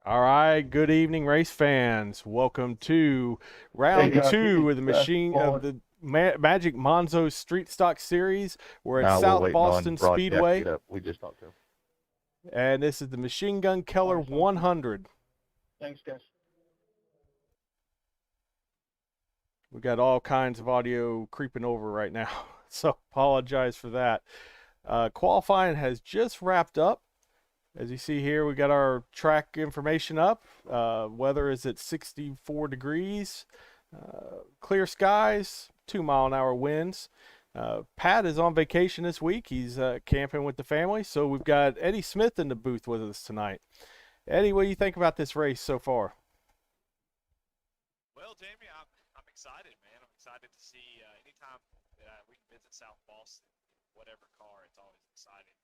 All right, good evening, race fans. Welcome to Hey, round Jockey, two of the fast machine of forward. the Magic Monzo Street Stock Series. We're at No, we're South waiting on Boston broadcast to Speedway, get up. We just talked to him. and this is the Machine Gun All Keller right, sounds good. 100. Thanks, guys. We got all kinds of audio creeping over right now, so apologize for that. Qualifying has just wrapped up. As you see here, we got our track information up. Weather is at 64 degrees, clear skies, 2-mile-an-hour winds. Pat is on vacation this week. He's camping with the family. So we've got Eddie Smith in the booth with us tonight. Eddie, what do you think about this race so far? Well, Jamie, I'm excited, man. I'm excited to see anytime that we can visit South Boston, whatever car, it's always exciting.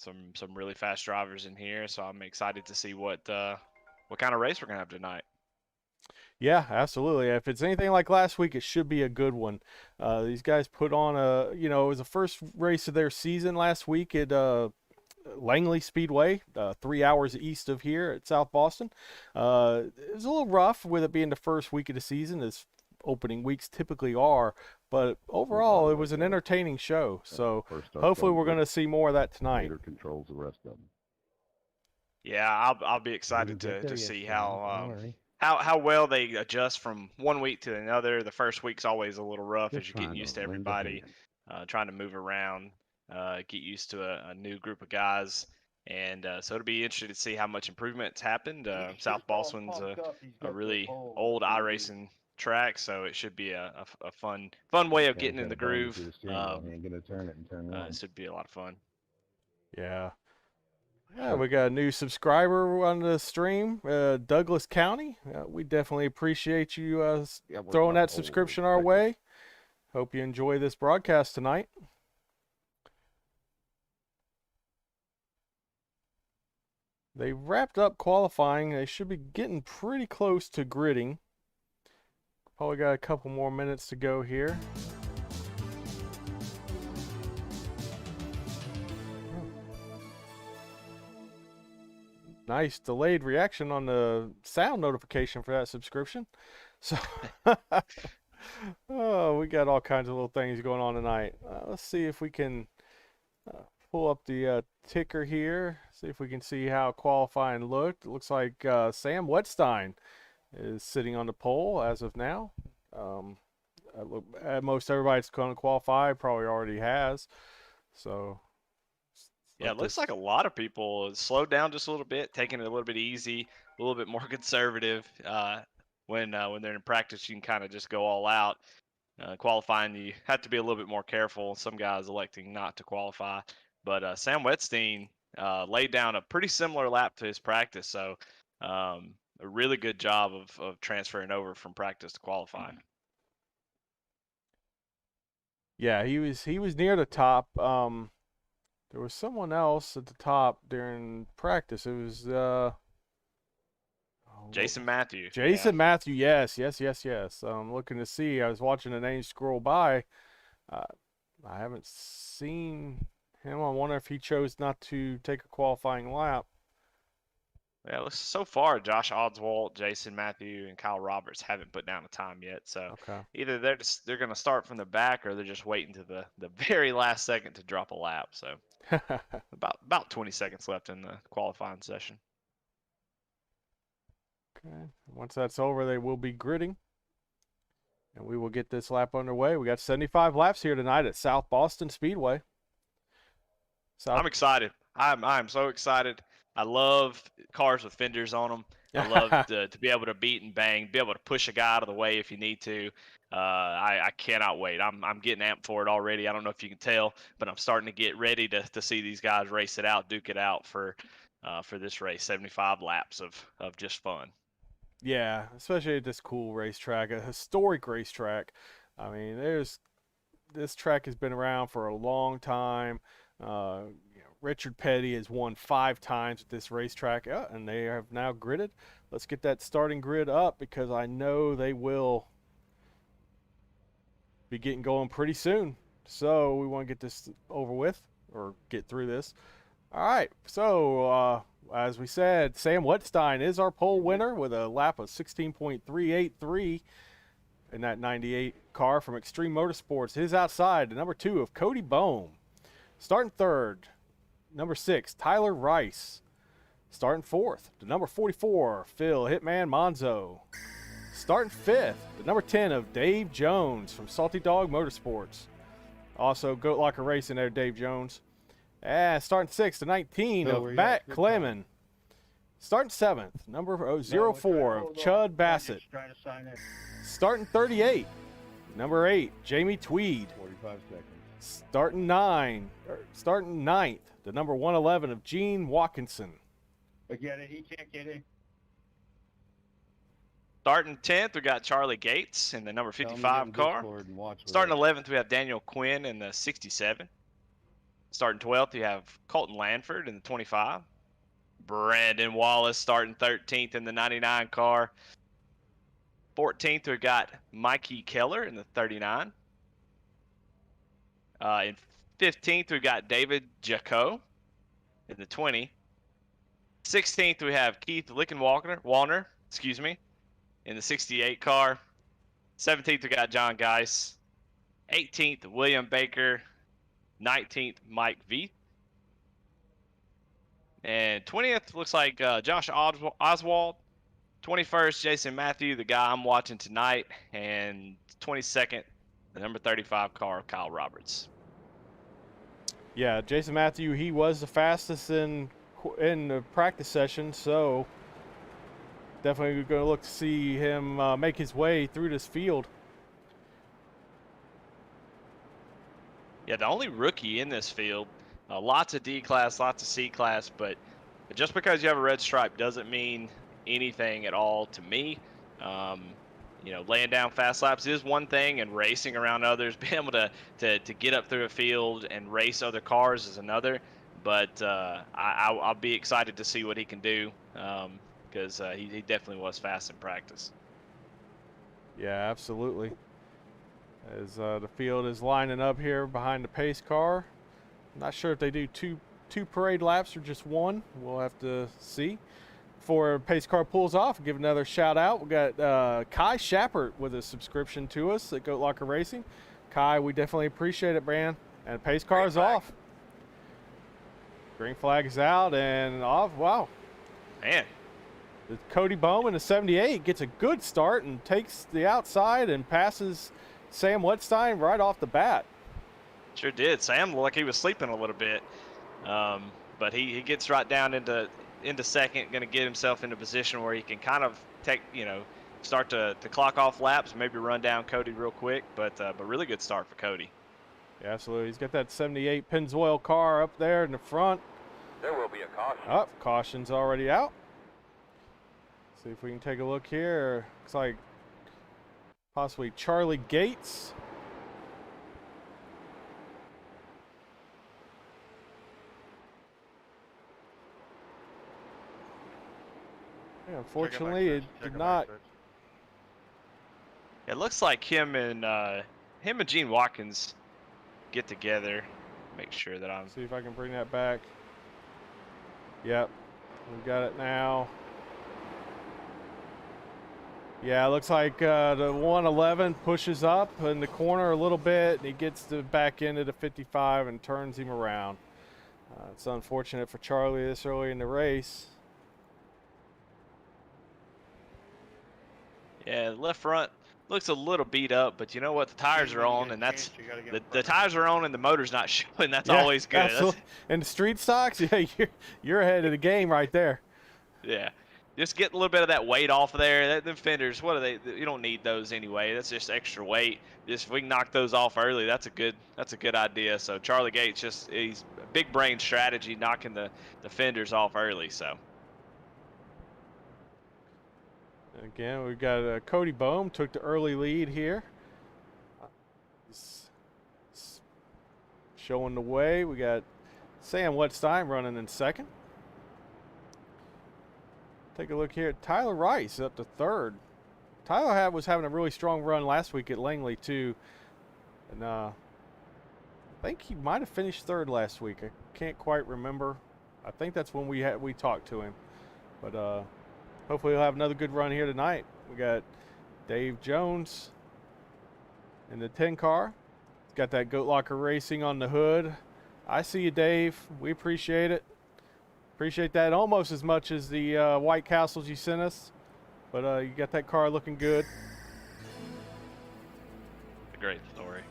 Um, some really fast drivers in here, so I'm excited to see what kind of race we're gonna have tonight. Yeah, absolutely. If it's anything like last week, it should be a good one. These guys put on it was the first race of their season last week at Langley Speedway, 3 hours east of here at South Boston. It was a little rough with it being the first week of the season, as opening weeks typically are, but overall it was an entertaining show. So hopefully we're going to see more of that tonight. Controls the rest of them. Yeah, I'll be excited to see how well they adjust from one week to another. The first week's always a little rough as you're getting used to everybody, trying to move around, get used to a new group of guys. And so it'll be interesting to see how much improvement's happened. South Boston's a really old iRacing track, so it should be a fun way of getting in the groove. It should be a lot of fun. Yeah. Yeah, we got a new subscriber on the stream, Douglas County. We definitely appreciate you throwing that subscription our way. Hope you enjoy this broadcast tonight. They wrapped up qualifying. They should be getting pretty close to gridding. Probably got a couple more minutes to go here. Nice delayed reaction on the sound notification for that subscription. So, oh, we got all kinds of little things going on tonight. Let's see if we can pull up the ticker here. See if we can see how qualifying looked. It looks like Sam Wetstein is sitting on the pole as of now. Most everybody that's going to qualify probably already has. So yeah, it looks like a lot of people slowed down just a little bit, taking it a little bit easy, a little bit more conservative. When they're in practice, you can kind of just go all out. Qualifying, you have to be a little bit more careful. Some guys electing not to qualify, but Sam Wetstein laid down a pretty similar lap to his practice, so a really good job of transferring over from practice to qualify. Yeah, he was near the top. There was someone else at the top during practice. It was Jason Matthew. Jason Matthew, yes. I'm looking to see. I was watching the name scroll by. Uh, I haven't seen him. I wonder if he chose not to take a qualifying lap. Yeah, so far, Josh Oswald, Jason Matthew, and Kyle Roberts haven't put down a time yet. So either they're going to start from the back, or they're just waiting to the very last second to drop a lap. So about 20 seconds left in the qualifying session. Okay. Once that's over, they will be gridding, and we will get this lap underway. We got 75 laps here tonight at South Boston Speedway. I'm excited. I'm so excited. I love cars with fenders on them. I love to be able to beat and bang, be able to push a guy out of the way if you need to. I cannot wait. I'm getting amped for it already. I don't know if you can tell, but I'm starting to get ready to see these guys race it out, duke it out for this race. 75 laps of just fun. Yeah, especially at this cool racetrack, a historic racetrack. I mean, this track has been around for a long time. Richard Petty has won 5 times at this racetrack, and they have now gridded. Let's get that starting grid up because I know they will be getting going pretty soon. So we want to get this over with or get through this. All right, so as we said, Sam Wetstein is our pole winner with a lap of 16.383 in that 98 car from Extreme Motorsports. His outside, the number 2 of Cody Bohm. Starting third, number 6, Tyler Rice. Starting fourth, the number 44, Phil Hitman Monzo. Starting fifth, the number 10 of Dave Jones from Salty Dog Motorsports. Also, Goat Locker Racing there, Dave Jones. And starting sixth, the 19 of Matt Clemon. Starting seventh, number 04 of Chud Bassett. Starting 38, number 8, Jamie Tweed. 45 seconds. Starting ninth, the number 111 of Gene Watkinson. Forget it, he can't get in. Starting 10th, we got Charlie Gates in the number 55 car. Starting 11th, we have Daniel Quinn in the 67. Starting 12th, we have Colton Lanford in the 25. Brandon Wallace starting 13th in the 99 car. 14th, we got Mikey Keller in the 39. In 15th, we got David Jaco in the 20. 16th, we have Keith Wallner, in the 68 car. 17th, we got John Geiss. 18th, William Baker. 19th, Mike Veith. And 20th looks like Josh Oswald. 21st, Jason Matthew, the guy I'm watching tonight. And 22nd, the number 35 car, Kyle Roberts. Yeah, Jason Matthew, he was the fastest in the practice session, so definitely going to look to see him make his way through this field. Yeah, the only rookie in this field. Lots of D class, lots of C class, but just because you have a red stripe doesn't mean anything at all to me. Laying down fast laps is one thing, and racing around others, being able to get up through a field and race other cars is another. But I'll be excited to see what he can do because he definitely was fast in practice. Yeah, absolutely. As the field is lining up here behind the pace car. I'm not sure if they do two parade laps or just one. We'll have to see. Before pace car pulls off, give another shout out. We got Kai Shappert with a subscription to us at Goat Locker Racing. Kai, we definitely appreciate it, man. And pace car is off. Green flag is out and off. Wow. Man. Cody Bohm in the 78 gets a good start and takes the outside and passes Sam Wetstein right off the bat. Sure did. Sam looked like he was sleeping a little bit, but he gets right down into second, going to get himself in a position where he can kind of start to clock off laps, maybe run down Cody real quick, but really good start for Cody. Yeah, absolutely. He's got that 78 Pennzoil car up there in the front. There will be a caution. Oh, caution's already out. See if we can take a look here. Looks like possibly Charlie Gates. Yeah, unfortunately, it did not. It looks like him and Gene Watkins get together. Make sure that I'm. See if I can bring that back. Yep, we got it now. Yeah, it looks like the 111 pushes up in the corner a little bit, and he gets the back end of the 55 and turns him around. It's unfortunate for Charlie this early in the race. Yeah, the left front looks a little beat up, but you know what? The tires are on, and that's the tires are on, and the motor's not showing. That's always good. Absolutely. And the street stocks, yeah, you're ahead of the game right there. Yeah, just get a little bit of that weight off of there. Them fenders, what are they? You don't need those anyway. That's just extra weight. Just if we can knock those off early, that's a good idea. So Charlie Gates he's a big brain strategy, knocking the fenders off early. So. Again, we've got Cody Bohm took the early lead here. He's showing the way. We got Sam Wetstein running in second. Take a look here at Tyler Rice up to third. Tyler was having a really strong run last week at Langley too. And I think he might have finished third last week. I can't quite remember. I think that's when we talked to him. But hopefully he'll have another good run here tonight. We got Dave Jones in the 10 car. He's got that Goat Locker Racing on the hood. I see you, Dave. We appreciate it. Appreciate that almost as much as the White Castles you sent us. But you got that car looking good. A great story.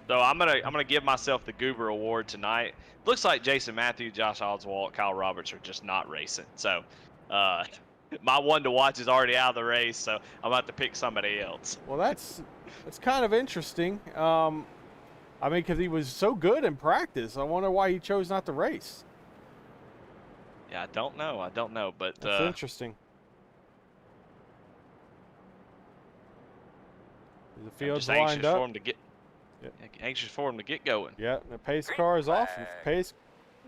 So I'm gonna give myself the Goober Award tonight. Looks like Jason Matthews, Josh Oswald, Kyle Roberts are just not racing. So my one to watch is already out of the race. So I'm gonna have to pick somebody else. Well, that's kind of interesting. I mean, because he was so good in practice. I wonder why he chose not to race. Yeah, I don't know, but that's interesting. The field's lined up. For him to get, anxious for him to get going. Yeah, the pace car is off. Pace,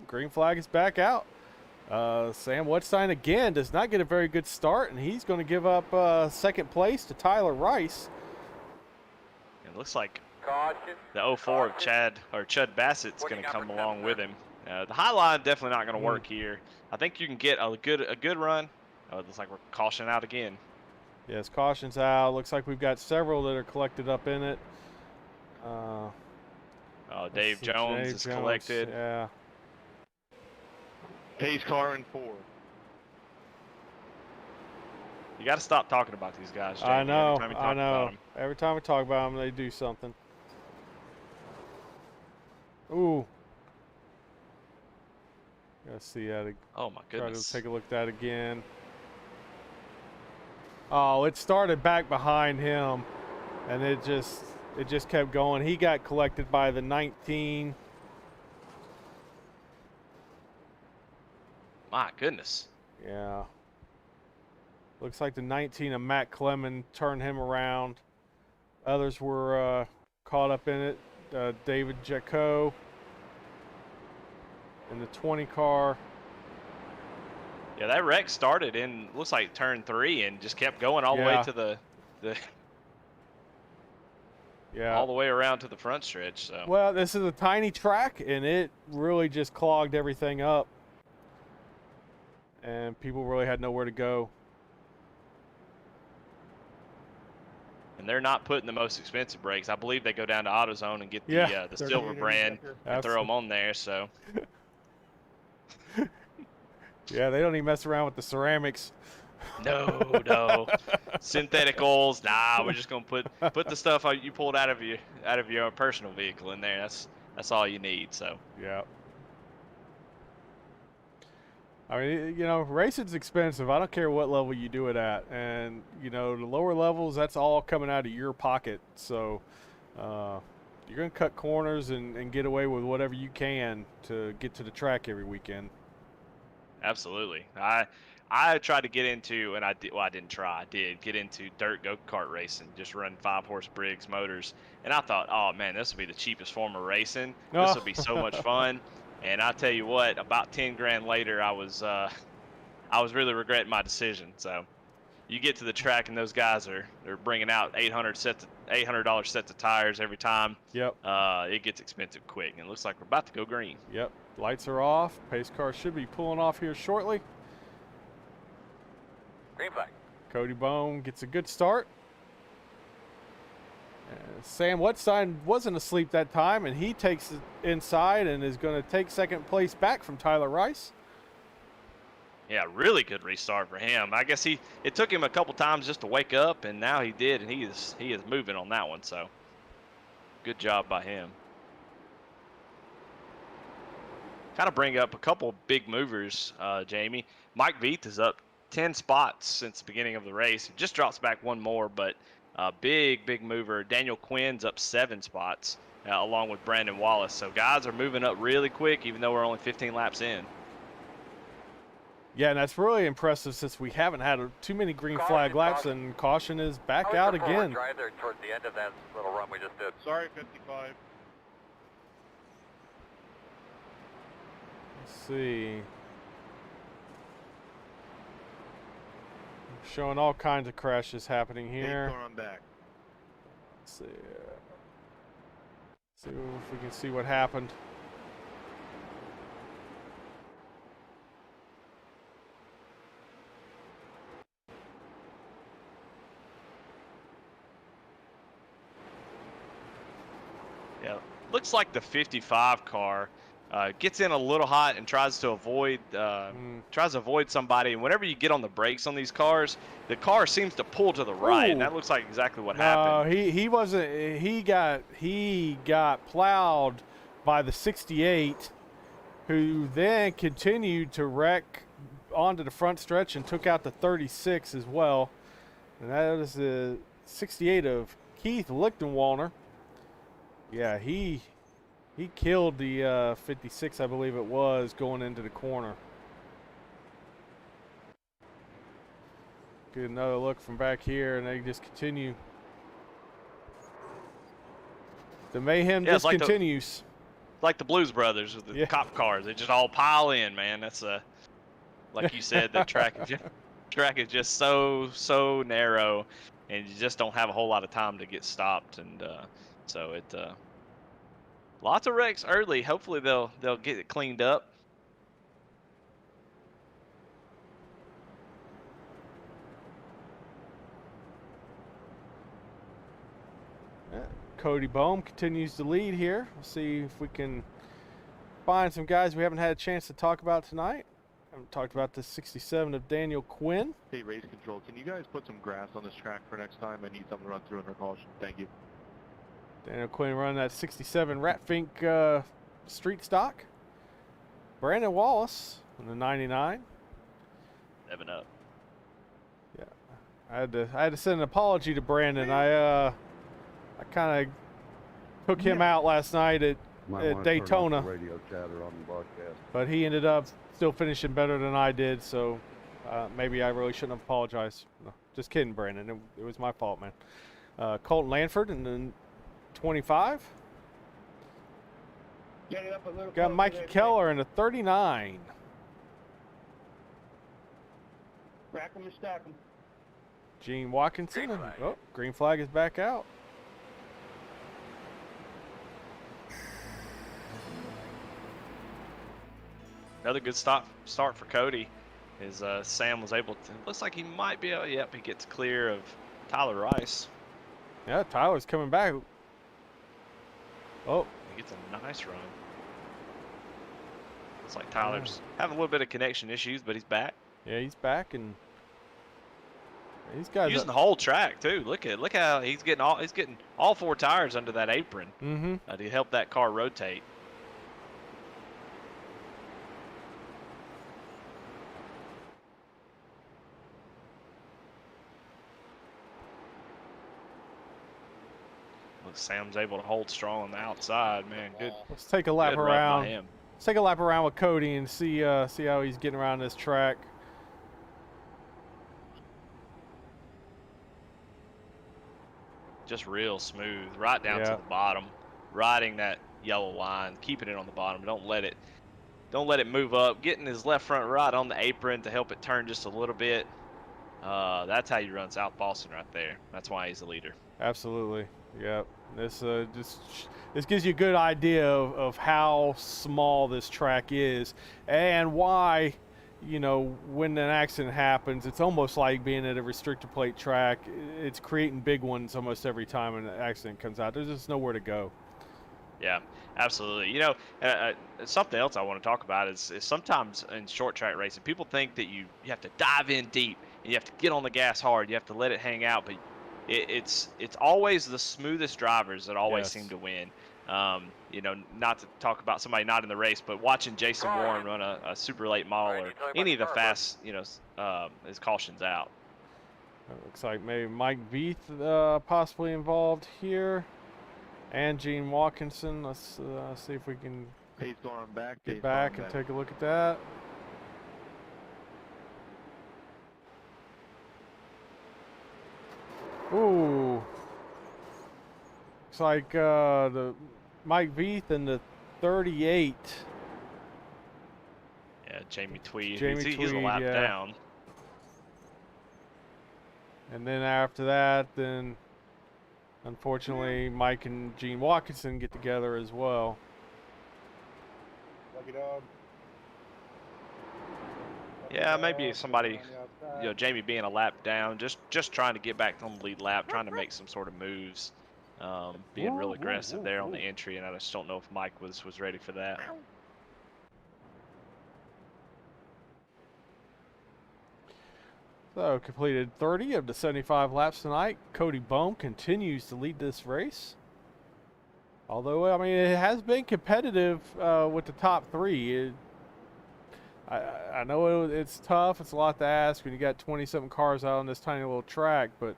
green flag is back out. Sam Wetstein again does not get a very good start, and he's going to give up second place to Tyler Rice. It looks like the 04 of Chud Bassett's going to come along with him. The high line definitely not going to work here. I think you can get a good run. Oh, it looks like we're cautioning out again. Yes, caution's out. Looks like we've got several that are collected up in it. Dave Jones is collected. Yeah. Pace car in 4. You got to stop talking about these guys, Jamie. I know. Every time you talk about them. Every time we talk about them, they do something. Ooh. Gotta see that. Oh my goodness. Try to take a look at that again. Oh, it started back behind him, and it just kept going. He got collected by the 19. My goodness. Yeah. Looks like the 19 of Matt Clemens turned him around. Others were caught up in it. David Jacot in the 20 car. Yeah, that wreck started in, looks like turn 3 and just kept going all the way to the all the way around to the front stretch. So. Well, this is a tiny track, and it really just clogged everything up. And people really had nowhere to go. And they're not putting the most expensive brakes. I believe they go down to AutoZone and get the silver brand and throw them on there. So. Yeah, they don't even mess around with the ceramics. No. Synthetic oils. Nah, we're just gonna put the stuff you pulled out of your personal vehicle in there. That's all you need. So. Yeah. I mean, you know, racing's expensive. I don't care what level you do it at, and you know, the lower levels, that's all coming out of your pocket. So, you're gonna cut corners and get away with whatever you can to get to the track every weekend. Absolutely. I tried to get into, and I did get into dirt go-kart racing, just run 5-horse Briggs motors. And I thought, oh man, this will be the cheapest form of racing. This will be so much fun. And I tell you what, about 10 grand later, I was really regretting my decision. So you get to the track and those guys they're bringing out $800 sets of tires every time. Yep. It gets expensive quick, and it looks like we're about to go green. Yep. Lights are off. Pace car should be pulling off here shortly. Green flag. Cody Bone gets a good start. Sam Wetstein wasn't asleep that time, and he takes it inside and is going to take second place back from Tyler Rice. Yeah, really good restart for him. I guess it took him a couple times just to wake up, and now he did, and he is moving on that one. So good job by him. Kind of bring up a couple big movers, Jamie. Mike Veith is up 10 spots since the beginning of the race. It just drops back one more, but big mover. Daniel Quinn's up 7 spots, along with Brandon Wallace. So guys are moving up really quick, even though we're only 15 laps in. Yeah, and that's really impressive since we haven't had too many green flag laps, and caution is back out again. Drive there towards the end of that little run we just did. Sorry, 55. Let's see. Showing all kinds of crashes happening here. On back. Let's see. See if we can see what happened. looks like the 55 car gets in a little hot and tries to avoid somebody. And whenever you get on the brakes on these cars, the car seems to pull to the right, and that looks like exactly what happened. He wasn't. He got plowed by the 68, who then continued to wreck onto the front stretch and took out the 36 as well. And that was the 68 of Keith Lichtenwalner. Yeah, he killed the 56, I believe it was, going into the corner. Get another look from back here, and they just continue. The mayhem just continues. Like the Blues Brothers with the cop cars, they just all pile in, man. That's like you said, the track is just so narrow, and you just don't have a whole lot of time to get stopped, and so it lots of wrecks early. Hopefully they'll get it cleaned up. Cody Bohm continues to lead here. We'll see if we can find some guys we haven't had a chance to talk about tonight. Haven't talked about the 67 of Daniel Quinn. Hey, race control, can you guys put some grass on this track for next time? I need something to run through under caution. Thank you. Daniel Quinn running that 67 Ratfink street stock. Brandon Wallace on the 99. 7 up. Yeah, I had to send an apology to Brandon. I kind of took him out last night at Daytona. Radio chatter on the broadcast. But he ended up still finishing better than I did, so maybe I really shouldn't have apologized. No, just kidding, Brandon. It was my fault, man. Colton Lanford and then 25. Get it up a little. Got Mikey Keller in a 39. Rack 'em and stack 'em. Gene Watkinson. Oh, green flag is back out. Another good start for Cody is Sam was able to, looks like he might be able, yep, he gets clear of Tyler Rice. Yeah, Tyler's coming back. Oh. He gets a nice run. Looks like Tyler's having a little bit of connection issues, but he's back. Yeah, he's back, and these guys using the whole track too. Look how he's getting all 4 tires under that apron to help that car rotate. Sam's able to hold strong on the outside, man. Good. Let's take a lap good run by around. him. Let's take a lap around with Cody and see how he's getting around this track. Just real smooth, right down to the bottom, riding that yellow line, keeping it on the bottom. Don't let it move up. Getting his left front right on the apron to help it turn just a little bit. That's how you run South Boston right there. That's why he's the leader. Absolutely. Yep. This gives you a good idea of how small this track is and why, you know, when an accident happens, it's almost like being at a restrictor plate track. It's creating big ones almost every time an accident comes out. There's just nowhere to go. Yeah, absolutely. You know, something else I want to talk about is sometimes in short track racing, people think that you have to dive in deep and you have to get on the gas hard. You have to let it hang out, but it's always the smoothest drivers that always seem to win. You know, not to talk about somebody not in the race, but watching Jason Warren run a super late model or any of the fast, you know, his caution's out. It looks like maybe Mike Veith possibly involved here, and Gene Watkinson. Let's see if we can get back and take a look at that. Ooh. Looks like the Mike Veith and the 38. Yeah, Jamie Tweed. He's a lap down. And then after that, then unfortunately Mike and Gene Watkinson get together as well. Lucky dog. Yeah, maybe somebody, you know, Jamie being a lap down, just trying to get back on the lead lap, trying to make some sort of moves. being real aggressive there on the entry, and I just don't know if Mike was ready for that. So completed 30 of the 75 laps tonight. Cody Bohm continues to lead this race. Although, I mean, it has been competitive with the top three. I know it's tough. It's a lot to ask when you got 20-something cars out on this tiny little track, but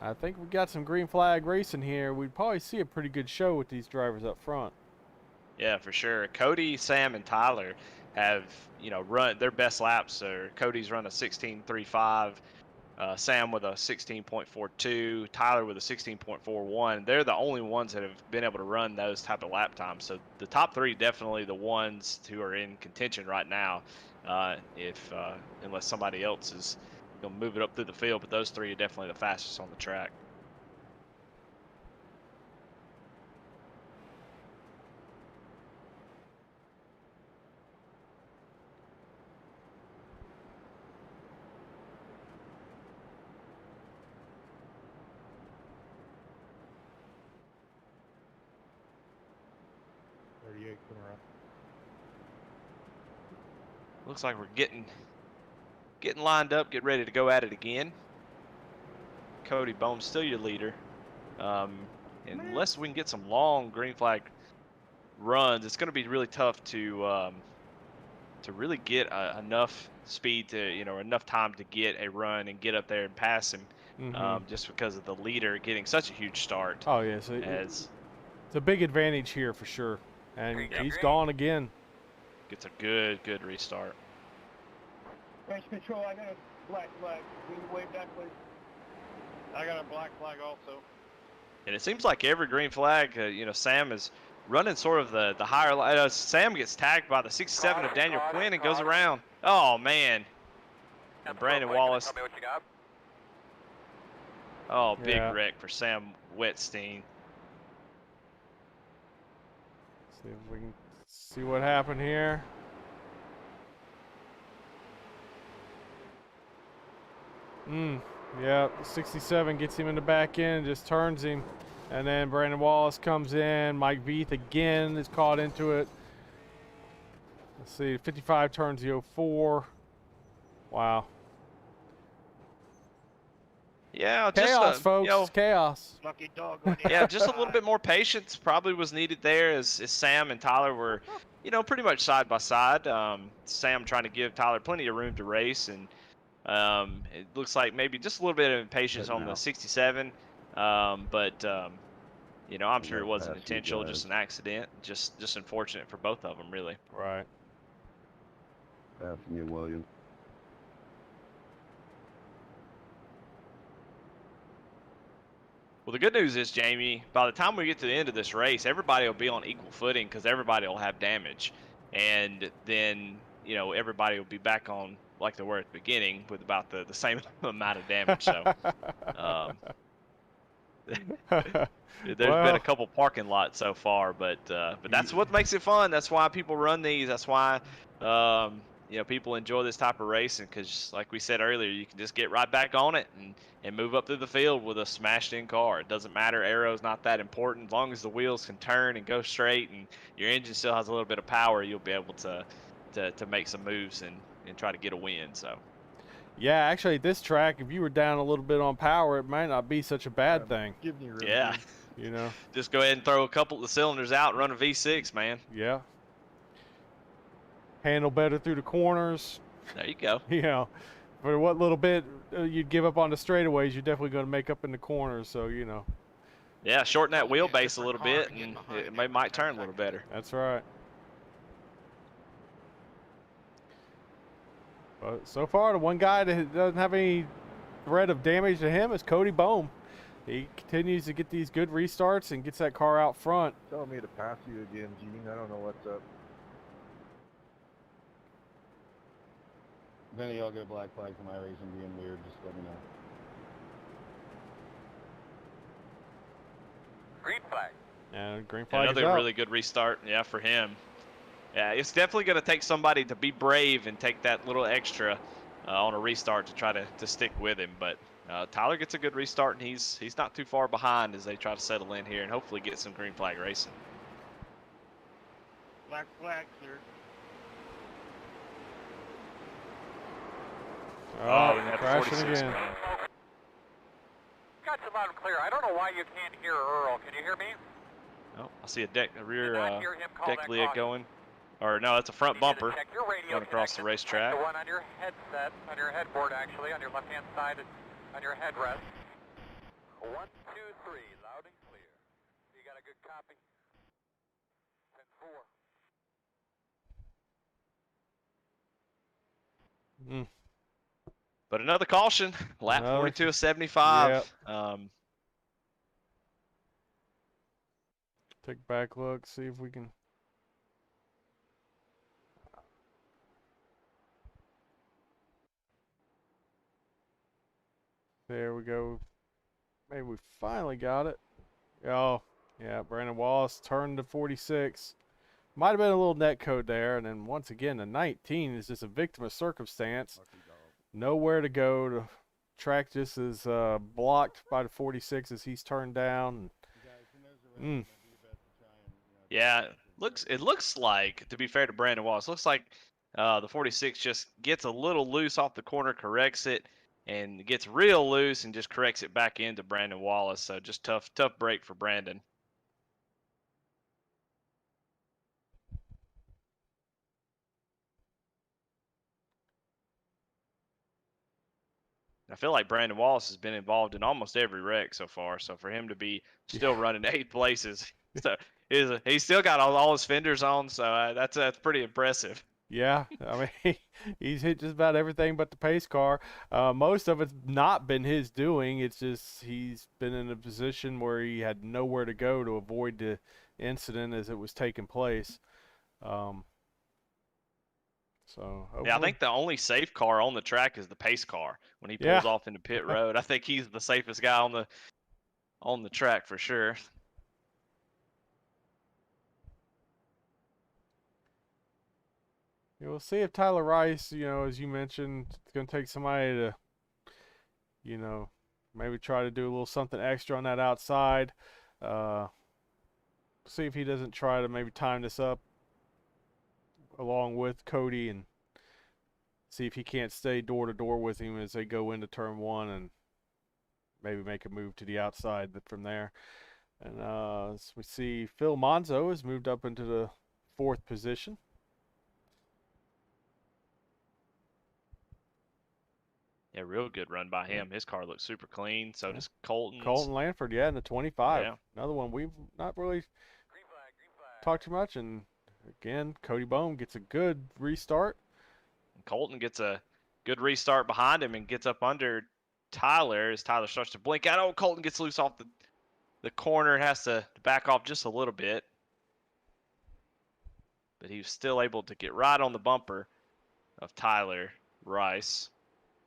I think we got some green flag racing here. We'd probably see a pretty good show with these drivers up front. Yeah, for sure. Cody, Sam, and Tyler have, run their best laps. Or Cody's run a 16.35, Sam with a 16.42, Tyler with a 16.41. They're the only ones that have been able to run those type of lap times. So the top three definitely the ones who are in contention right now. Unless somebody else is going to move it up through the field, but those three are definitely the fastest on the track. Looks like we're getting lined up, get ready to go at it again. Cody Bohm still your leader. Unless we can get some long green flag runs, it's going to be really tough to really get enough speed to, enough time to get a run and get up there and pass him. Just because of the leader getting such a huge start. Oh yeah, so it's a big advantage here for sure, and he's gone again. Gets a good restart. Race control, I got a black flag. Can you wave that, please? I got a black flag also. And it seems like every green flag, Sam is running sort of the higher line. Sam gets tagged by the 67 of Daniel Quinn and goes around. Oh, man. And Brandon Wallace. Tell me what you got. Oh, big wreck for Sam Wetstein. See if we can see what happened here. Yeah, 67 gets him in the back end, just turns him. And then Brandon Wallace comes in. Mike Veith again is caught into it. Let's see, 55 turns the 04. Wow. Yeah, chaos, folks. Chaos. Lucky dog. Yeah, just a little bit more patience probably was needed there as Sam and Tyler were, pretty much side by side. Sam trying to give Tyler plenty of room to race, and it looks like maybe just a little bit of impatience on the 67. I'm sure it wasn't intentional, just an accident. Just unfortunate for both of them, really. Right. Passing you, William. Well, the good news is, Jamie, by the time we get to the end of this race, everybody will be on equal footing because everybody will have damage. And then, everybody will be back on like they were at the beginning with about the same amount of damage. So there's been a couple parking lots so far, but that's what makes it fun. That's why people run these. That's why people enjoy this type of racing, because like we said earlier, you can just get right back on it and move up through the field with a smashed in car. It doesn't matter, aero's not that important. As long as the wheels can turn and go straight and your engine still has a little bit of power, you'll be able to make some moves and try to get a win. So yeah, actually this track, if you were down a little bit on power, it might not be such a bad thing. Give me yeah. Just go ahead and throw a couple of the cylinders out and run a V6, man. Yeah. Handle better through the corners. There you go. For what little bit you'd give up on the straightaways, you're definitely going to make up in the corners. So Yeah, shorten that wheelbase a little bit, and it might turn a little better. That's right. But so far, the one guy that doesn't have any threat of damage to him is Cody Bohm. He continues to get these good restarts and gets that car out front. Telling me to pass you again, Gene. I don't know what's up. If any of y'all get a black flag for my racing being weird, just let me know. Green flag. And green flag is another out. really good restart, for him. Yeah, it's definitely going to take somebody to be brave and take that little extra on a restart to try to stick with him. But Tyler gets a good restart, and he's not too far behind as they try to settle in here and hopefully get some green flag racing. Black flag, sir. Oh, we had crashing 46 again. going. Got you loud and clear. I don't know why you can't hear Earl. Can you hear me? Oh, I see a rear Did not hear him call deck that lid caution. going. Or no, that's a front You need to bumper check your radio going across the connection. racetrack. The one on your headset, on your headboard actually, on your left-hand side, on your headrest. 1, 2, 3, loud and clear. You got a good copy? 10-4. But another caution, lap Another- 42 of 75. Yep. Take a back look, see if we can. There we go. Maybe we finally got it. Oh, yeah, Brandon Wallace turned to 46. Might have been a little net code there. And then once again, the 19 is just a victim of circumstance. Nowhere to go. The track just is blocked by the 46 as he's turned down. Yeah, it looks like, to be fair to Brandon Wallace, looks like the 46 just gets a little loose off the corner, corrects it, and gets real loose and just corrects it back into Brandon Wallace. So just tough break for Brandon. I feel like Brandon Wallace has been involved in almost every wreck so far. So for him to be still running 8 places, so he's still got all his fenders on. So that's pretty impressive. Yeah, I mean, he's hit just about everything but the pace car. Most of it's not been his doing. It's just he's been in a position where he had nowhere to go to avoid the incident as it was taking place. So yeah, I think the only safe car on the track is the pace car when he pulls off into pit road. I think he's the safest guy on the track for sure. We'll see if Tyler Rice, as you mentioned, it's going to take somebody to, maybe try to do a little something extra on that outside. See if he doesn't try to maybe time this up along with Cody and see if he can't stay door to door with him as they go into turn 1 and maybe make a move to the outside from there. And as we see, Phil Monzo has moved up into the 4th position. Yeah, real good run by him. His car looks super clean. So does Colton's. Colton Lanford, in the 25. Yeah. Another one we've not really talked too much. And again, Cody Bohm gets a good restart. Colton gets a good restart behind him and gets up under Tyler as Tyler starts to blink out. Oh, Colton gets loose off the corner, has to back off just a little bit. But he was still able to get right on the bumper of Tyler Rice.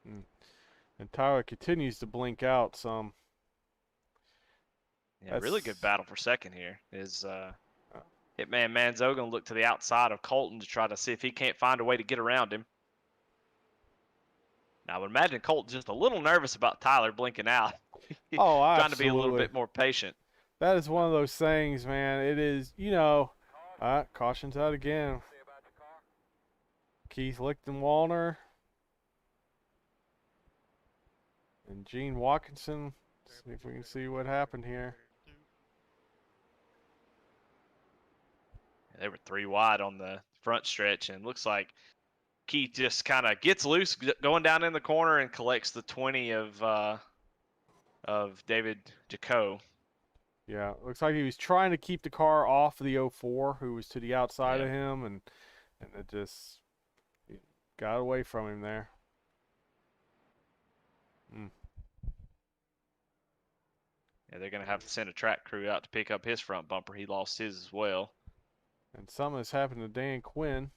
And Tyler continues to blink out some. Yeah, really good battle for second here. Is Hitman Manzo going to look to the outside of Colton to try to see if he can't find a way to get around him. Now, I would imagine Colton's just a little nervous about Tyler blinking out. Oh, absolutely. Trying to be a little bit more patient. That is one of those things, man. It is, caution's out again. Keith Lichtenwalner and Gene Watkinson. See if we can see what happened here. They were 3 wide on the front stretch, and looks like Keith just kind of gets loose going down in the corner and collects the 20 of David Jaco. Yeah, looks like he was trying to keep the car off the 04, who was to the outside of him, and it just got away from him there. Yeah, they're going to have to send a track crew out to pick up his front bumper. He lost his as well. And something has happened to Dan Quinn.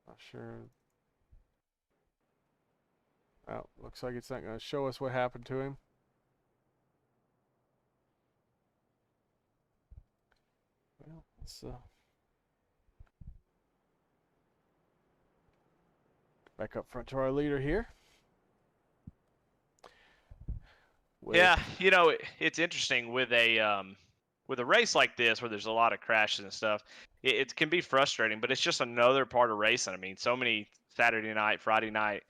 Not sure. Well, looks like it's not going to show us what happened to him. Well, let's Back up front to our leader here. Yeah, you know, it's interesting with a race like this where there's a lot of crashes and stuff. It can be frustrating, but it's just another part of racing. I mean, so many Saturday night, Friday night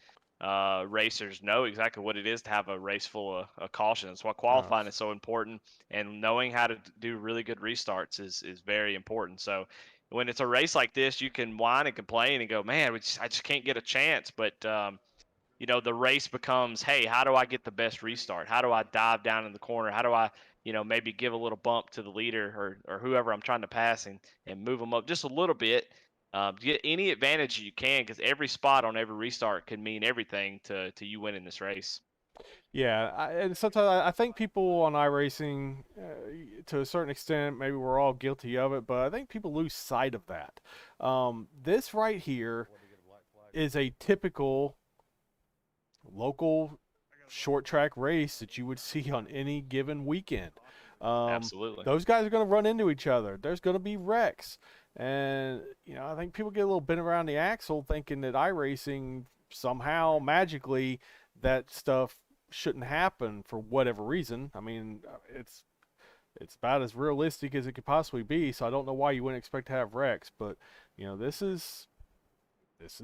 racers know exactly what it is to have a race full of caution. That's why qualifying is so important, and knowing how to do really good restarts is very important. So when it's a race like this, you can whine and complain and go, man, I just can't get a chance. But you know, the race becomes, hey, how do I get the best restart? How do I dive down in the corner? How do I, you know, maybe give a little bump to the leader or whoever I'm trying to pass and move them up just a little bit? Get any advantage you can, because every spot on every restart can mean everything to you winning this race. Yeah, and sometimes I think people on iRacing, to a certain extent, maybe we're all guilty of it, but I think people lose sight of that. This right here is a typical local short track race that you would see on any given weekend. Absolutely. Those guys are going to run into each other. There's going to be wrecks. And, you know, I think people get a little bent around the axle thinking that iRacing somehow magically that stuff shouldn't happen for whatever reason. I mean, it's about as realistic as it could possibly be, so I don't know why you wouldn't expect to have wrecks, but you know, this is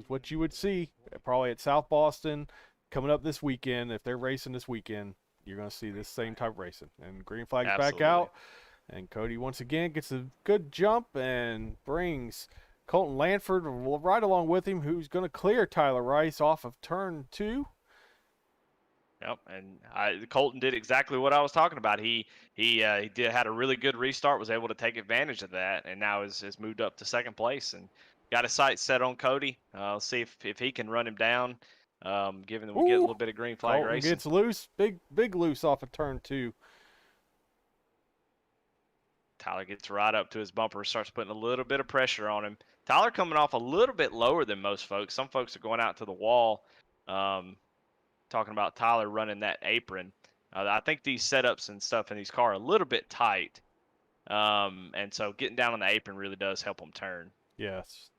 what you would see probably at South Boston coming up this weekend. If they're racing this weekend, you're going to see this same type of racing. And green flag's back out, and Cody once again gets a good jump and brings Colton Lanford right along with him, who's going to clear Tyler Rice off of turn 2. Yep, and Colton did exactly what I was talking about. He had a really good restart, was able to take advantage of that, and now has moved up to second place and got his sights set on Cody. Let's see if he can run him down. Given that we get a little bit of green flag Colton racing. Gets loose, big loose off of turn 2. Tyler gets right up to his bumper, starts putting a little bit of pressure on him. Tyler coming off a little bit lower than most folks. Some folks are going out to the wall. Talking about Tyler running that apron. I think these setups and stuff in these cars are a little bit tight. And so getting down on the apron really does help them turn. Yes.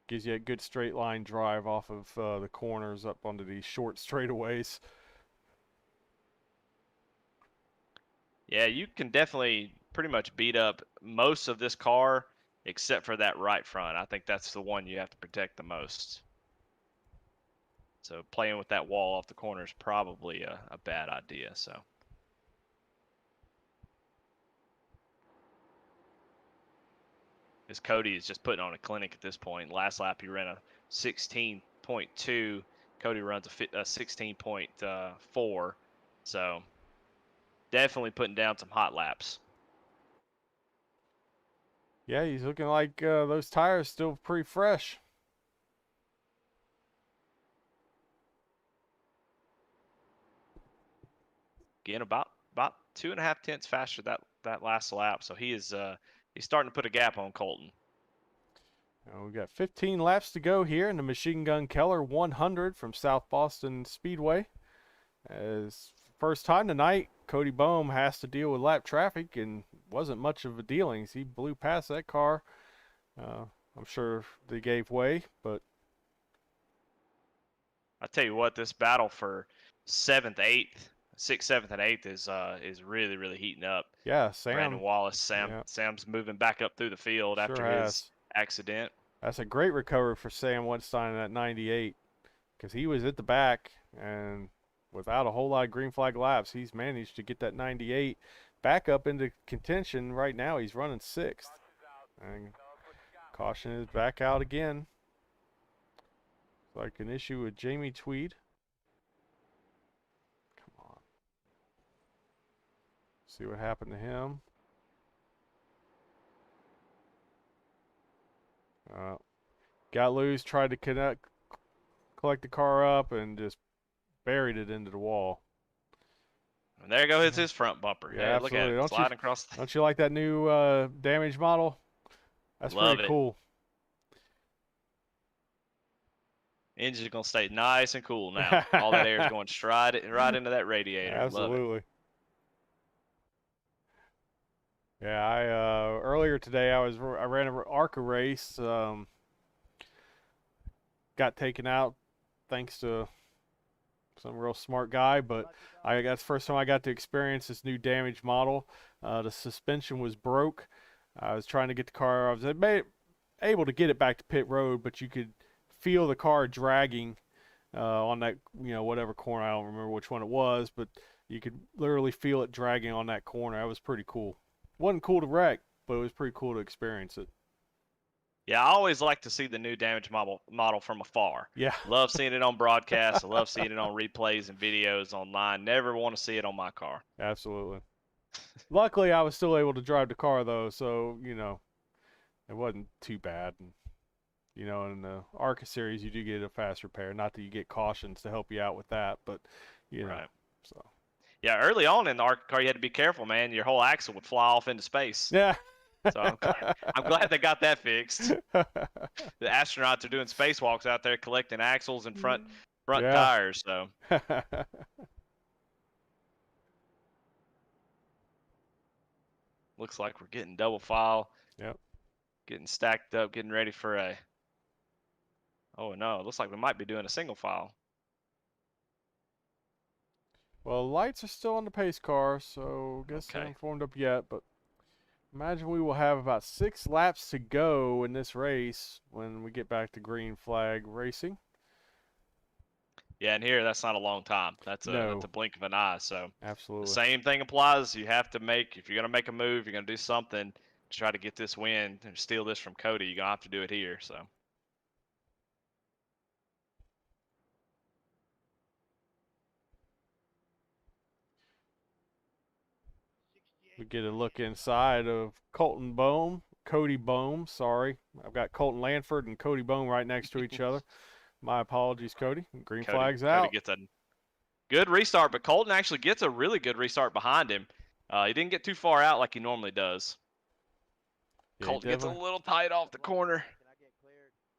Gives you a good straight line drive off of the corners up onto these short straightaways. Yeah, you can definitely pretty much beat up most of this car except for that right front. I think that's the one you have to protect the most. So playing with that wall off the corner is probably a bad idea. So as Cody is just putting on a clinic at this point. Last lap he ran a 16.2. Cody runs a 16.4. So definitely putting down some hot laps. Yeah, he's looking like those tires still pretty fresh. Again, about 2.5 tenths faster that last lap. So he's starting to put a gap on Colton. We got 15 laps to go here in the Machine Gun Keller 100 from South Boston Speedway. As first time tonight, Cody Boehm has to deal with lap traffic, and wasn't much of a dealings. He blew past that car. I'm sure they gave way, but I tell you what, this battle for 7th, 8th, 6th, 7th, and 8th is really heating up. yeah, Sam. Brandon Wallace, Sam's moving back up through the field after his accident. That's a great recovery for Sam Wetstein at 98, because he was at the back, and without a whole lot of green flag laps, he's managed to get that 98 back up into contention. Right now he's running 6th. And caution is back out again. Like an issue with Jamie Tweed. Come on. See what happened to him. Got loose, tried to collect the car up, and just buried it into the wall. And there goes his front bumper. Yeah, hey, look at it sliding across. Don't you like that new damage model? That's pretty cool. Engine's gonna stay nice and cool now. All that air is going right into that radiator. Absolutely. Yeah, I earlier today I ran an ARCA race got taken out thanks to some real smart guy, but that's the first time I got to experience this new damaged model. The suspension was broke. I was trying to get the car. I was able to get it back to pit road, but you could feel the car dragging on that, whatever corner. I don't remember which one it was, but you could literally feel it dragging on that corner. That was pretty cool. Wasn't cool to wreck, but it was pretty cool to experience it. Yeah, I always like to see the new damage model from afar. Yeah. Love seeing it on broadcast. I love seeing it on replays and videos online. Never want to see it on my car. Absolutely. Luckily, I was still able to drive the car, though, so, it wasn't too bad. And, in the ARCA series, you do get a fast repair. Not that you get cautions to help you out with that, but, Right. So. Yeah, early on in the ARCA car, you had to be careful, man. Your whole axle would fly off into space. Yeah. So I'm glad they got that fixed. The astronauts are doing spacewalks out there collecting axles and front tires. So looks like we're getting double file. Yep. Getting stacked up, getting ready for a. Oh no, it looks like we might be doing a single file. Well, lights are still on the pace car, so I guess they haven't formed up yet, but imagine we will have about 6 laps to go in this race when we get back to green flag racing. Yeah, and here that's not a long time. That's a blink of an eye. So absolutely, the same thing applies. You have to if you're gonna make a move, you're gonna do something to try to get this win and steal this from Cody. You're gonna have to do it here. So. We get a look inside of Cody Bohm, sorry. I've got Colton Lanford and Cody Bohm right next to each other. My apologies, Cody. Green flag's out. Cody gets a good restart, but Colton actually gets a really good restart behind him. He didn't get too far out like he normally does. Yeah, Colton gets a little tight off the corner.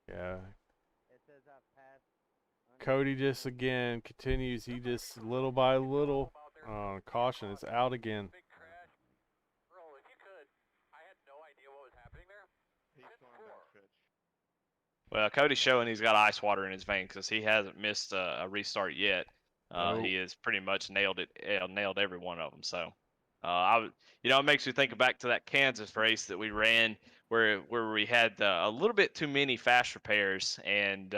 Yeah. Cody just, again, continues. He just, little by little, caution, it's out again. Well, Cody's showing he's got ice water in his veins because he hasn't missed a restart yet. He has pretty much nailed every one of them. So, it makes me think back to that Kansas race that we ran where we had a little bit too many fast repairs, and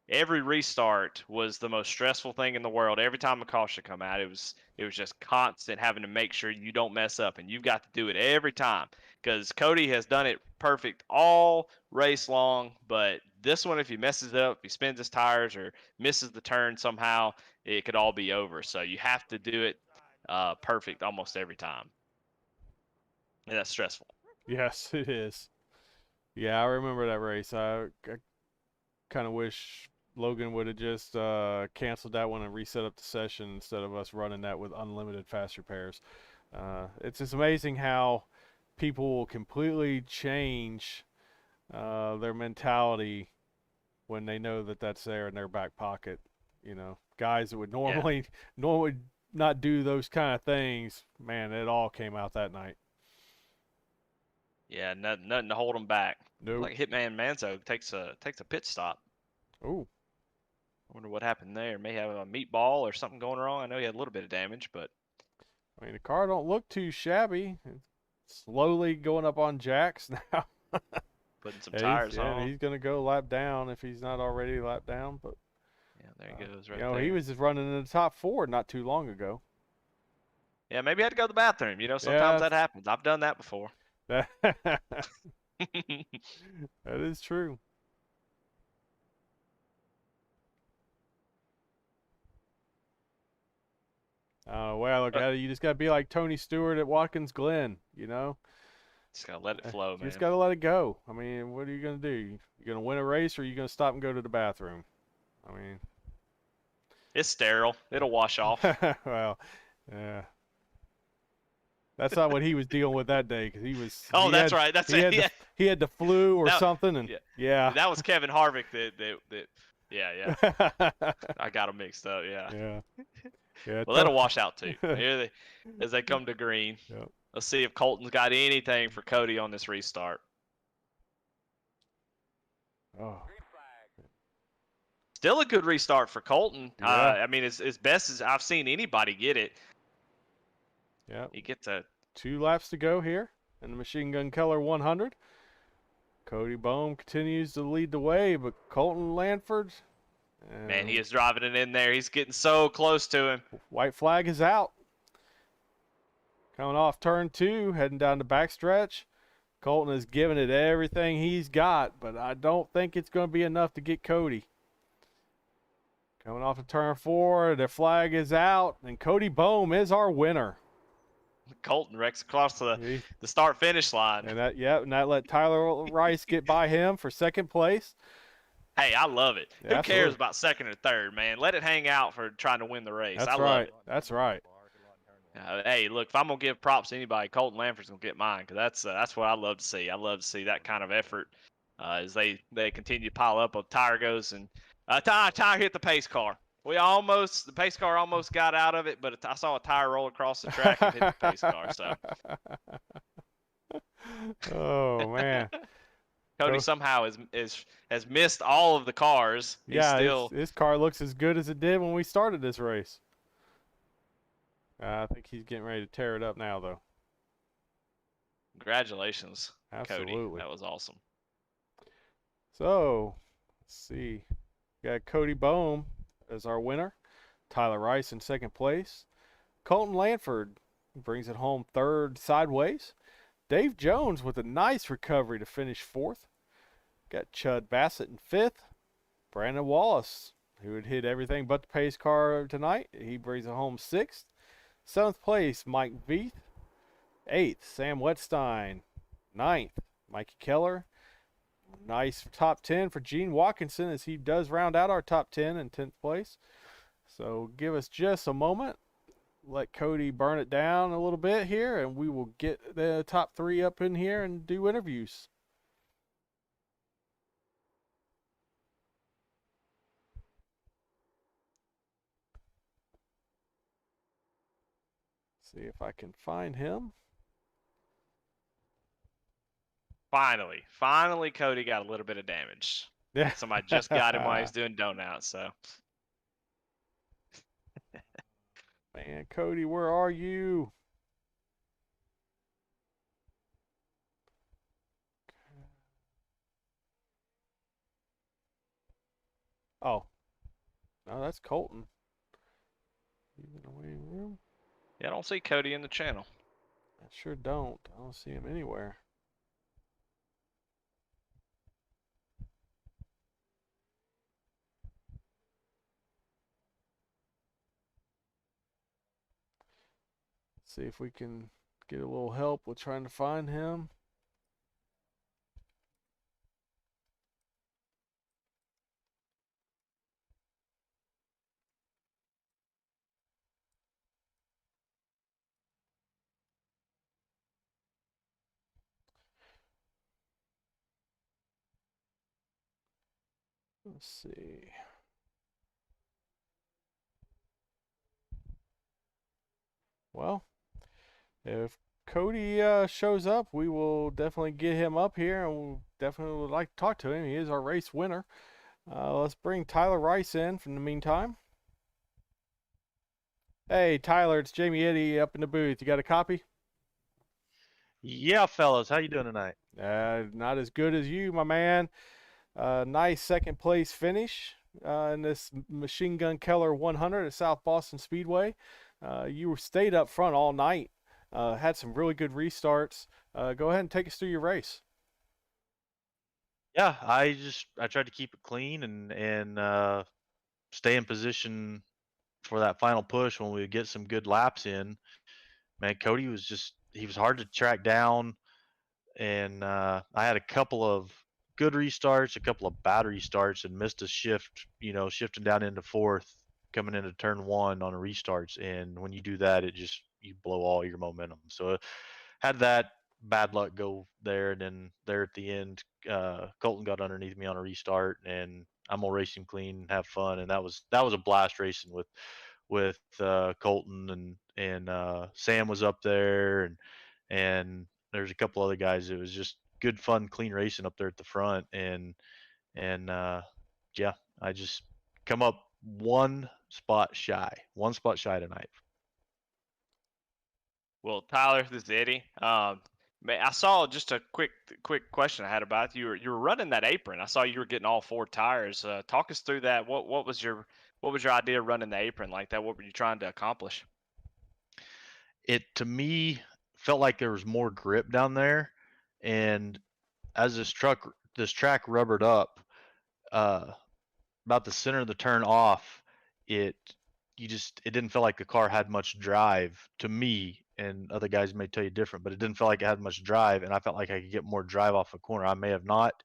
every restart was the most stressful thing in the world. Every time a caution come out, it was just constant having to make sure you don't mess up, and you've got to do it every time. Because Cody has done it perfect all race long, but this one, if he messes up, if he spins his tires or misses the turn somehow, it could all be over. So you have to do it perfect almost every time. And that's stressful. Yes, it is. Yeah, I remember that race. I kind of wish Logan would have just canceled that one and reset up the session instead of us running that with unlimited fast repairs. It's just amazing how people will completely change their mentality when they know that that's there in their back pocket. Guys that would normally not do those kind of things, man, it all came out that night. Yeah, nothing to hold them back. Nope. Like Hitman Manzo takes a pit stop. Ooh. I wonder what happened there. May have a meatball or something going wrong. I know he had a little bit of damage, but I mean, the car don't look too shabby. It's slowly going up on jacks now. Putting some tires on. He's going to go lap down if he's not already lap down. But yeah, there he goes right there. He was just running in the top 4 not too long ago. Yeah, maybe he had to go to the bathroom. Sometimes that happens. I've done that before. That is true. Way I look at it, you just got to be like Tony Stewart at Watkins Glen, Just got to let it flow, man. You just got to let it go. I mean, what are you going to do? You going to win a race or are you going to stop and go to the bathroom? I mean, it's sterile. It'll wash off. Well, yeah. That's not what he was dealing with that day because he was. Oh, that's right. That's it. He had the flu or something, and yeah. That was Kevin Harvick. Yeah. I got them mixed up. Yeah. Yeah. Well, that'll wash out too. Here as they come to green. Yep. Let's see if Colton's got anything for Cody on this restart. Oh. Still a good restart for Colton. Yeah. I mean, as best as I've seen anybody get it. Yeah. He gets a 2 laps to go here in the Machine Gun Keller 100. Cody Bohm continues to lead the way, but Colton Lanford. Man, he is driving it in there. He's getting so close to him. White flag is out. Coming off turn 2, heading down the backstretch. Colton is giving it everything he's got, but I don't think it's going to be enough to get Cody. Coming off of turn 4, the flag is out, and Cody Bohm is our winner. Colton wrecks across the start-finish line. And that let Tyler Rice get by him for second place. Hey, I love it. Yeah, Who cares about second or third, man? Let it hang out for trying to win the race. That's I love right. it. That's right. Hey, look, if I'm gonna give props to anybody, Colton Lanford's gonna get mine, because that's what I love to see. I love to see that kind of effort as they continue to pile up. A tire goes and tire hit the pace car. The pace car almost got out of it, but I saw a tire roll across the track and hit the pace car. So. Oh man. Cody somehow has missed all of the cars. His car looks as good as it did when we started this race. I think he's getting ready to tear it up now, though. Congratulations, Absolutely. Cody. That was awesome. So, let's see. We got Cody Bohm as our winner. Tyler Rice in second place. Colton Lanford brings it home third sideways. Dave Jones with a nice recovery to finish fourth. Got Chud Bassett in fifth. Brandon Wallace, who had hit everything but the pace car tonight, he brings it home sixth. Seventh place, Mike Veith. Eighth, Sam Wetstein. Ninth, Mikey Keller. Nice top 10 for Gene Watkinson as he does round out our top 10 in 10th place. So give us just a moment. Let Cody burn it down a little bit here, and we will get the top 3 up in here and do interviews. See if I can find him. Finally, Cody got a little bit of damage. Yeah. Somebody just got him while he's doing donut. So. Man, Cody, where are you? Oh. No, that's Colton. Even the waiting room? Yeah, I don't see Cody in the channel. I sure don't. I don't see him anywhere. See if we can get a little help with trying to find him. Let's see. Well, if Cody shows up, we will definitely get him up here, and we'll definitely would like to talk to him. He is our race winner. Let's bring Tyler Rice in from the meantime. Hey, Tyler, it's Jamie Eddy up in the booth. You got a copy? Yeah, fellas. How you doing tonight? Not as good as you, my man. Nice second place finish in this Machine Gun Keller 100 at South Boston Speedway. You stayed up front all night. Had some really good restarts. Go ahead and take us through your race. Yeah, I tried to keep it clean and stay in position for that final push when we would get some good laps in. Man, Cody he was hard to track down, and I had a couple of good restarts, a couple of bad restarts, and missed a shift, shifting down into fourth, coming into turn 1 on a restarts. And when you do that, you blow all your momentum. So had that bad luck go there, and then there at the end, Colton got underneath me on a restart, and I'm gonna race him clean, have fun, and that was a blast racing with Colton and Sam was up there, and there's a couple other guys. It was just good, fun, clean racing up there at the front, and yeah, I just come up one spot shy tonight. Well, Tyler, this is Eddie. Man, I saw just a quick question I had about you. You were running that apron. I saw you were getting all 4 tires. Talk us through that. What was your idea of running the apron like that? What were you trying to accomplish? It, to me, felt like there was more grip down there, and as this track rubbered up, about the center of the turn off, it didn't feel like the car had much drive to me, and other guys may tell you different, but it didn't feel like it had much drive, and I felt like I could get more drive off a corner. I may have not,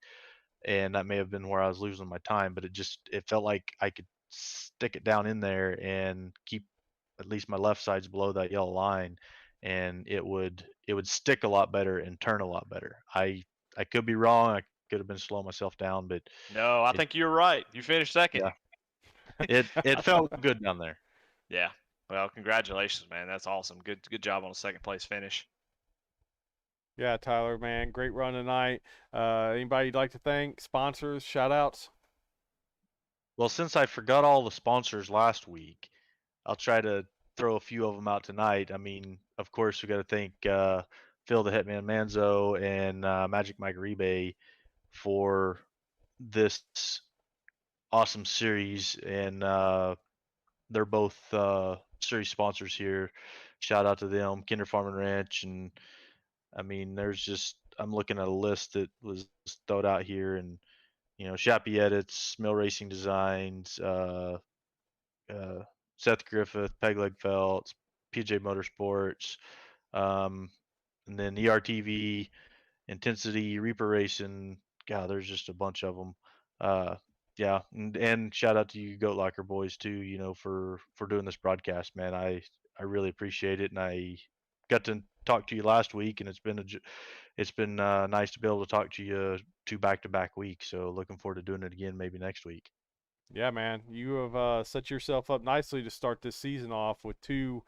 and that may have been where I was losing my time, but it felt like I could stick it down in there and keep at least my left sides below that yellow line, and it would stick a lot better and turn a lot better. I could be wrong. I could have been slowing myself down, but No, I think you're right. You finished second. yeah, it felt good down there. Yeah. Well, congratulations, man. That's awesome. Good job on a second place finish. Yeah, Tyler, man, great run tonight. Anybody you'd like to thank? Sponsors, shout outs? Well, since I forgot all the sponsors last week, I'll try to throw a few of them out tonight. I mean, of course, we got to thank Phil the Hitman Manzo and Magic Mike Rebay for this awesome series, and they're both series sponsors here. Shout out to them, Kinder Farm and Ranch, and I mean, I'm looking at a list that was thrown out here, and Shappy Edits, Mill Racing Designs, Seth Griffith, Pegleg Felts, PJ Motorsports, and then ERTV, Intensity, Reaper Racing. God, there's just a bunch of them. Yeah, and shout out to you Goat Locker boys too, for doing this broadcast, man. I really appreciate it, and I got to talk to you last week, and it's been nice to be able to talk to you 2 back-to-back weeks. So looking forward to doing it again maybe next week. Yeah, man, you have set yourself up nicely to start this season off with 2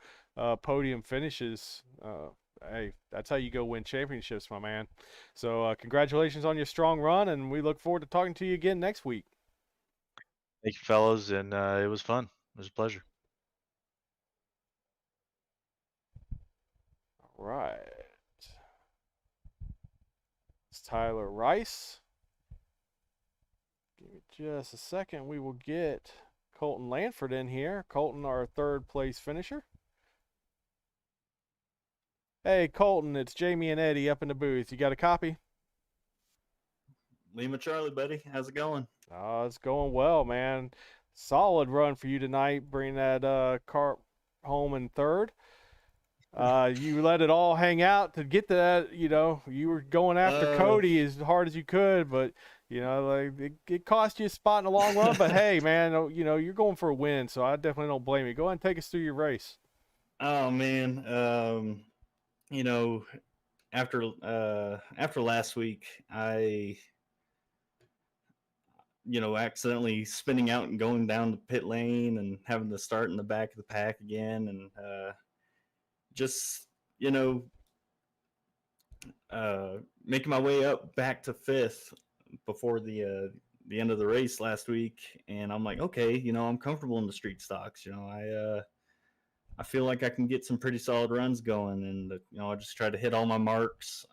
podium finishes. Hey, that's how you go win championships, my man. So congratulations on your strong run, and we look forward to talking to you again next week. Thank you, fellas, and it was fun. It was a pleasure. All right. It's Tyler Rice. Give me just a second. We will get Colton Lanford in here. Colton, our 3rd place finisher. Hey, Colton, it's Jamie and Eddie up in the booth. You got a copy? Lima Charlie, buddy. How's it going? Oh, it's going well, man. Solid run for you tonight, bringing that car home in 3rd. You let it all hang out to get to that. You were going after Cody as hard as you could, but it cost you a spot in the long run. But hey, man, you're going for a win, so I definitely don't blame you. Go ahead and take us through your race. Oh man, after last week, I accidentally spinning out and going down the pit lane and having to start in the back of the pack again, and just making my way up back to 5th before the end of the race last week, and I'm like, okay, I'm comfortable in the street stocks. I feel like I can get some pretty solid runs going, and I just try to hit all my marks.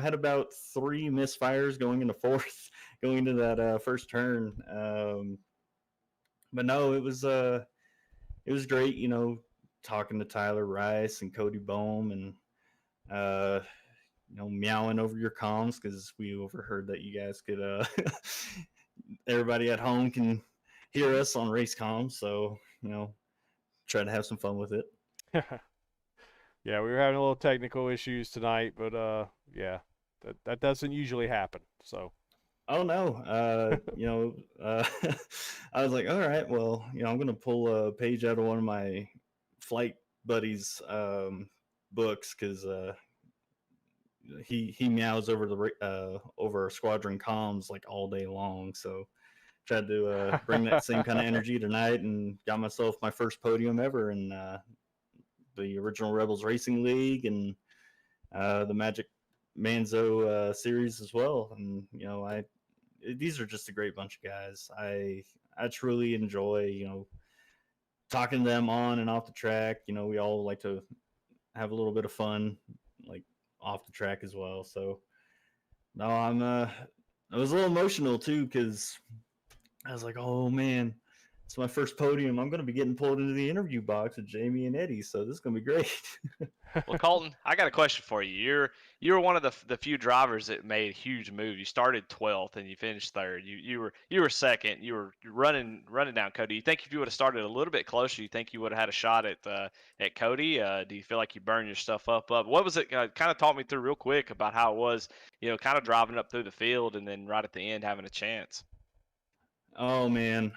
Had about 3 misfires going into 4th, going into that first turn. But no, it was great. Talking to Tyler Rice and Cody Bohm, and meowing over your comms because we overheard that you guys could everybody at home can hear us on race comms, so try to have some fun with it. Yeah, we were having a little technical issues tonight, but yeah, that doesn't usually happen. So oh no, I was like, all right, well, I'm gonna pull a page out of one of my flight buddies books, because he meows over the over squadron comms like all day long, so tried to bring that same kind of energy tonight, and got myself my first podium ever in the original Rebels Racing League, and the Magic Manzo series as well. And these are just a great bunch of guys. I truly enjoy, talking to them on and off the track. We all like to have a little bit of fun, like off the track as well. So no, I was a little emotional too, because I was like, oh man, it's my first podium. I'm going to be getting pulled into the interview box with Jamie and Eddie, so this is going to be great. Well, Colton, I got a question for you. You're one of the few drivers that made a huge move. You started 12th and you finished third. You were second. You were running down Cody. You think if you would have started a little bit closer, you think you would have had a shot at Cody? Do you feel like you burned your stuff up? What was it? Kind of talk me through real quick about how it was. Kind of driving up through the field and then right at the end having a chance. Oh man,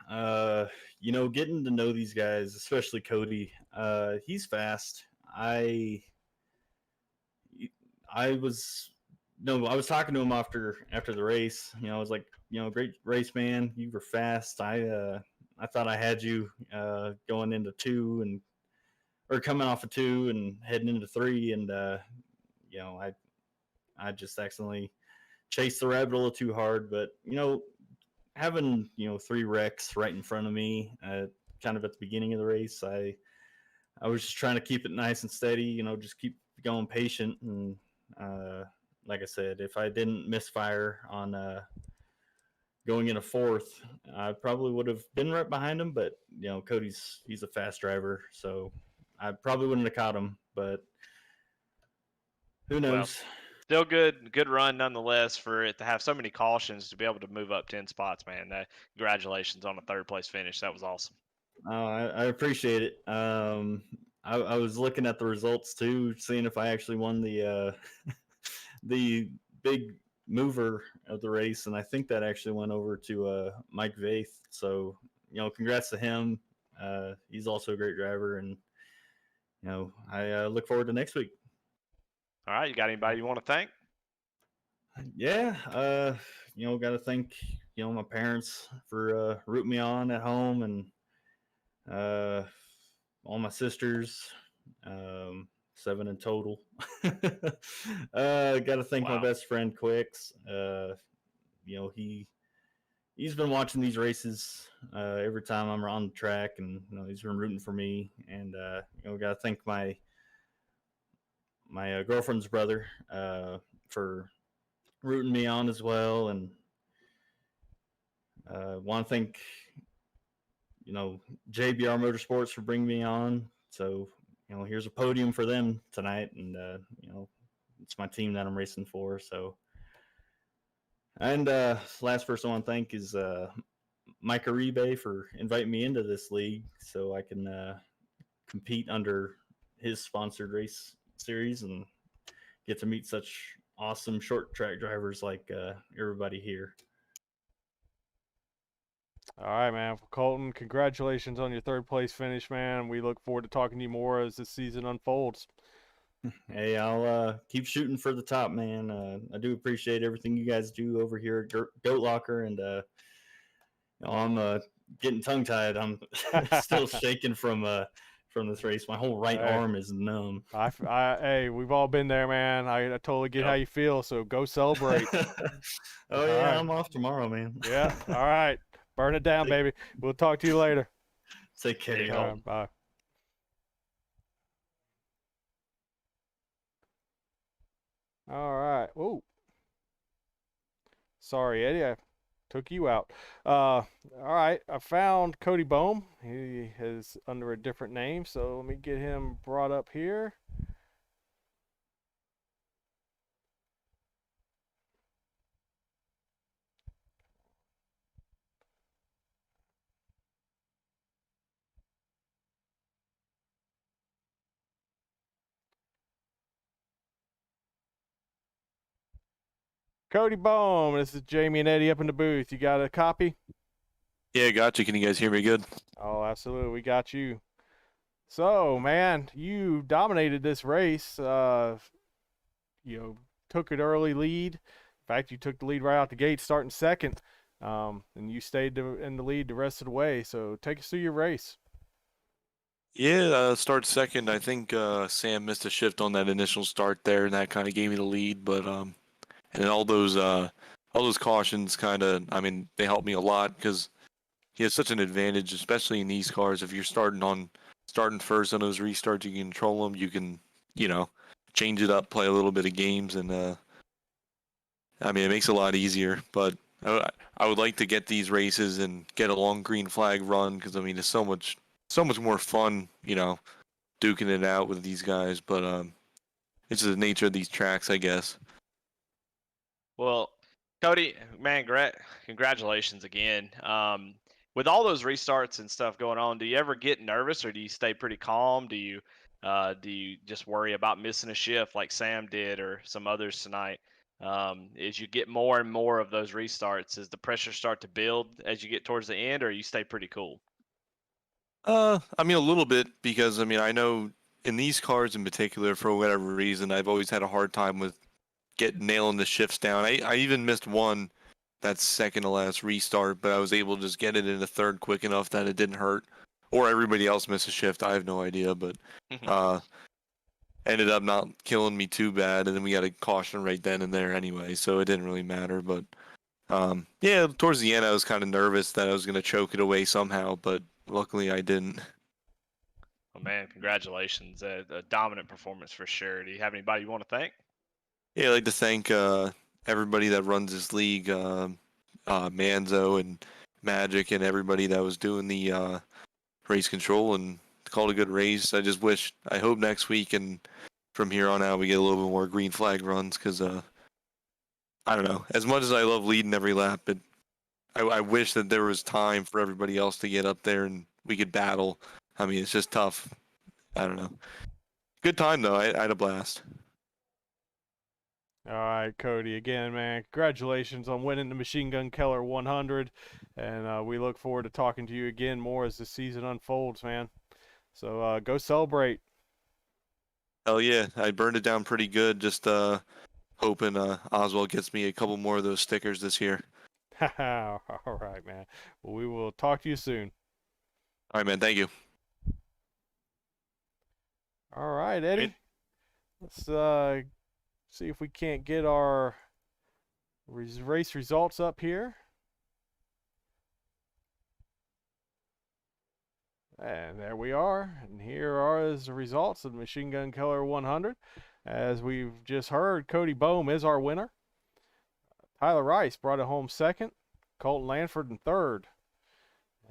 getting to know these guys, especially Cody. He's fast. I was I was talking to him after the race. I was like, great race, man. You were fast. I thought I had you going into 2 or coming off of 2 and heading into 3, and I just accidentally chased the rabbit a little too hard. But having 3 wrecks right in front of me, kind of at the beginning of the race, I was just trying to keep it nice and steady. Just keep going patient, and like I said, if I didn't misfire on going into 4th, I probably would have been right behind him. But he's a fast driver, so I probably wouldn't have caught him. But who knows? Well, still good run nonetheless for it to have so many cautions to be able to move up 10 spots, man. Congratulations on a 3rd place finish. That was awesome. I appreciate it. I was looking at the results too, seeing if I actually won the the big mover of the race, and I think that actually went over to Mike Vaith. So congrats to him. He's also a great driver, and I look forward to next week. All right, you got anybody you want to thank? Yeah, got to thank my parents for rooting me on at home, and all my sisters, 7 in total. Got to thank my best friend Quicks. He's been watching these races every time I'm on the track, and he's been rooting for me. And got to thank my girlfriend's brother for rooting me on as well, and want to thank JBR Motorsports for bringing me on. So here's a podium for them tonight, and it's my team that I'm racing for. So, and last person I want to thank is Mike Aribe for inviting me into this league so I can compete under his sponsored race series and get to meet such awesome short track drivers like everybody here. All right, man. Colton, congratulations on your 3rd place finish, man. We look forward to talking to you more as the season unfolds. Hey, I'll keep shooting for the top, man. I do appreciate everything you guys do over here at Goat Locker, and I'm getting tongue-tied. I'm still shaking from this race. My whole right arm is numb. Hey, we've all been there, man. I totally get how you feel, so go celebrate. Oh, yeah, right. I'm off tomorrow, man. Yeah, all right. Burn it down, baby. We'll talk to you later. Take care, y'all. Right, bye. All right. Whoa. Sorry, Eddie. I took you out. All right. I found Cody Bohm. He is under a different name, so let me get him brought up here. Cody Bohm, this is Jamie and Eddie up in the booth. You got a copy? Yeah, got you. Can you guys hear me good? Oh, absolutely. We got you. So, man, you dominated this race. Took an early lead. In fact, you took the lead right out the gate, starting 2nd, and you stayed in the lead the rest of the way. So, take us through your race. Yeah, start 2nd. I think Sam missed a shift on that initial start there, and that kind of gave me the lead. But and then all all those cautions kind of, I mean, they help me a lot because he has such an advantage, especially in these cars. If you're starting first on those restarts, you can control them. You can, you know, change it up, play a little bit of games, and I mean, it makes it a lot easier. But I would like to get these races and get a long green flag run because I mean, it's so much more fun, you know, duking it out with these guys. But it's just the nature of these tracks, I guess. Well, Cody, man, congratulations again. With all those restarts and stuff going on, do you ever get nervous, or do you stay pretty calm? Do you just worry about missing a shift like Sam did or some others tonight? As you get more and more of those restarts, does the pressure start to build as you get towards the end, or you stay pretty cool? I mean, a little bit because I mean, I know in these cars in particular, for whatever reason, I've always had a hard time with nailing the shifts down. I even missed one that second to last restart, but I was able to just get it in the third quick enough that it didn't hurt. Or everybody else missed a shift. I have no idea, but ended up not killing me too bad, and then we got a caution right then and there anyway, so it didn't really matter. But yeah, towards the end, I was kind of nervous that I was gonna choke it away somehow, but luckily I didn't. Oh man, congratulations! A dominant performance for sure. Do you have anybody you want to thank? Yeah, I'd like to thank everybody that runs this league, Manzo and Magic, and everybody that was doing the race control and called a good race. I hope next week and from here on out we get a little bit more green flag runs because I don't know. As much as I love leading every lap, I wish that there was time for everybody else to get up there and we could battle. I mean, it's just tough. I don't know. Good time though. I had a blast. All right, Cody, again, man, congratulations on winning the Machine Gun Keller 100, and we look forward to talking to you again more as the season unfolds, man. So go celebrate. Hell yeah, I burned it down pretty good. Just hoping Oswald gets me a couple more of those stickers this year. All right, man. Well, we will talk to you soon. All right, man. Thank you. All right, Eddie. Let's see if we can't get our race results up here. And there we are. And here are the results of the Machine Gun Keller 100. As we've just heard, Cody Bohm is our winner. Tyler Rice brought it home second. Colton Lanford in third.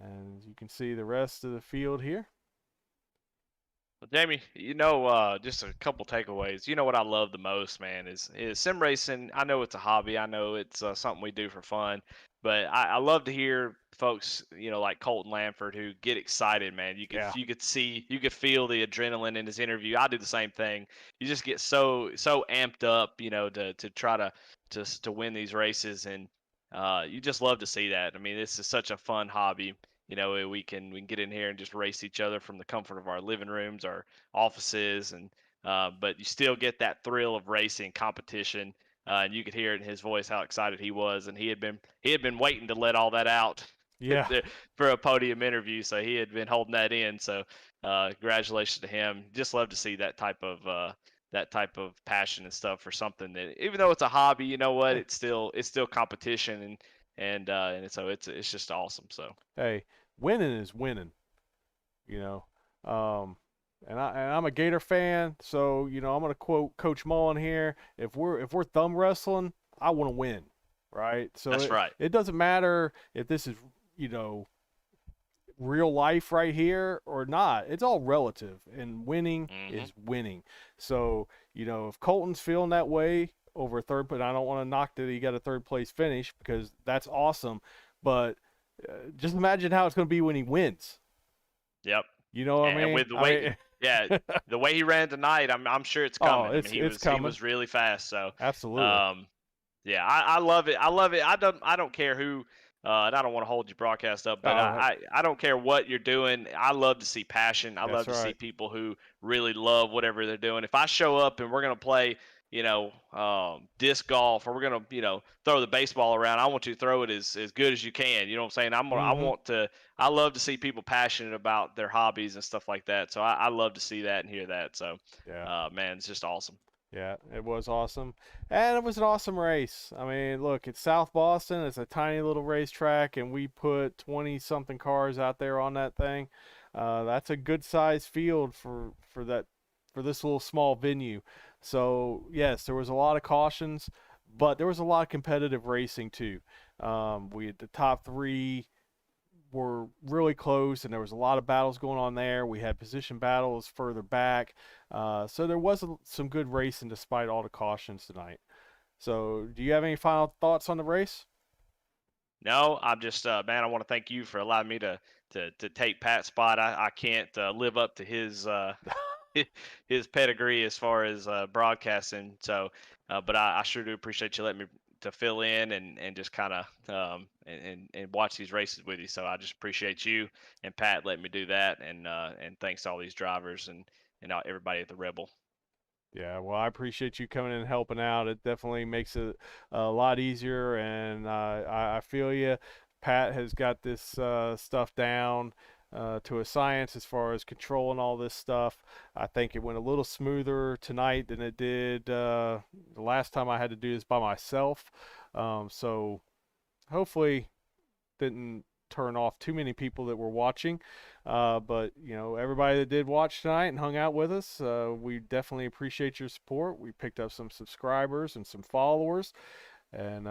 And you can see the rest of the field here. Well, Jamie, just a couple takeaways. You know what I love the most, man, is sim racing. I know it's a hobby. I know it's something we do for fun, but I love to hear folks, like Colton Lanford, who get excited, man. You could feel the adrenaline in his interview. I do the same thing. You just get so amped up, to try to win these races, and you just love to see that. I mean, this is such a fun hobby. We can get in here and just race each other from the comfort of our living rooms, our offices, and but you still get that thrill of racing competition. And you could hear it in his voice how excited he was, and he had been waiting to let all that out for a podium interview. So he had been holding that in. So congratulations to him. Just love to see that type of passion and stuff for something that, even though it's a hobby, you know what, it's still competition, and so it's just awesome. So hey, winning is winning, and I'm a Gator fan, so I'm gonna quote Coach Mullen here. If we're thumb wrestling, I want to win, right? So that's right. It doesn't matter if this is real life right here or not. It's all relative, and winning is winning. So if Colton's feeling that way over third, but I don't want to knock that he got a third place finish because that's awesome. But just imagine how it's going to be when he wins. Yep. You know what I mean? And with the way, the way he ran tonight, I'm sure it's coming. Oh, he was really fast. So absolutely. Yeah, I love it. I love it. I don't care who. And I don't want to hold your broadcast up, but I don't care what you're doing. I love to see passion. I love to see people who really love whatever they're doing. If I show up and we're gonna play, disc golf, or we're gonna, throw the baseball around, I want you to throw it as good as you can. You know what I'm saying? I love to see people passionate about their hobbies and stuff like that. So I love to see that and hear that. So man, it's just awesome. Yeah, it was awesome. And it was an awesome race. I mean, look, it's South Boston. It's a tiny little racetrack, and we put 20-something cars out there on that thing. That's a good sized field for this little small venue. So, yes, there was a lot of cautions, but there was a lot of competitive racing too. We had the top three were really close, and there was a lot of battles going on there. We had position battles further back, so there was some good racing despite all the cautions tonight. So, do you have any final thoughts on the race? No, I'm just man. I want to thank you for allowing me to take Pat's spot. I can't live up to his his pedigree as far as broadcasting. So, but I sure do appreciate you letting me to fill in and just kind of and watch these races with you. So I just appreciate you and Pat letting me do that. And thanks to all these drivers and everybody at the Rebel. Yeah, well, I appreciate you coming in and helping out. It definitely makes it a lot easier, and I feel you. Pat has got this stuff down to a science as far as controlling all this stuff. I think it went a little smoother tonight than it did the last time I had to do this by myself. So hopefully didn't turn off too many people that were watching. But everybody that did watch tonight and hung out with us, we definitely appreciate your support. We picked up some subscribers and some followers, and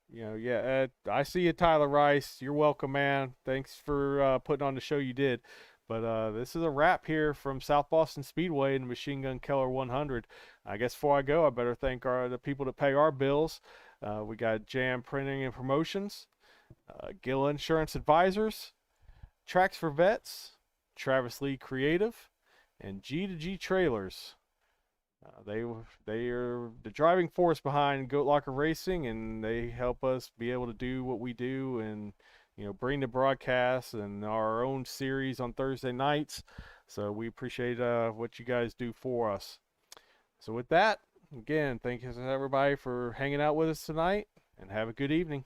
yeah, I see you, Tyler Rice. You're welcome, man. Thanks for putting on the show you did. But this is a wrap here from South Boston Speedway and Machine Gun Keller 100. I guess before I go, I better thank the people that pay our bills. We got Jam Printing and Promotions, Gill Insurance Advisors, Tracks for Vets, Travis Lee Creative, and G2G Trailers. They are the driving force behind Goat Locker Racing, and they help us be able to do what we do and bring the broadcasts and our own series on Thursday nights. So we appreciate what you guys do for us. So with that, again, thank you to everybody for hanging out with us tonight, and have a good evening.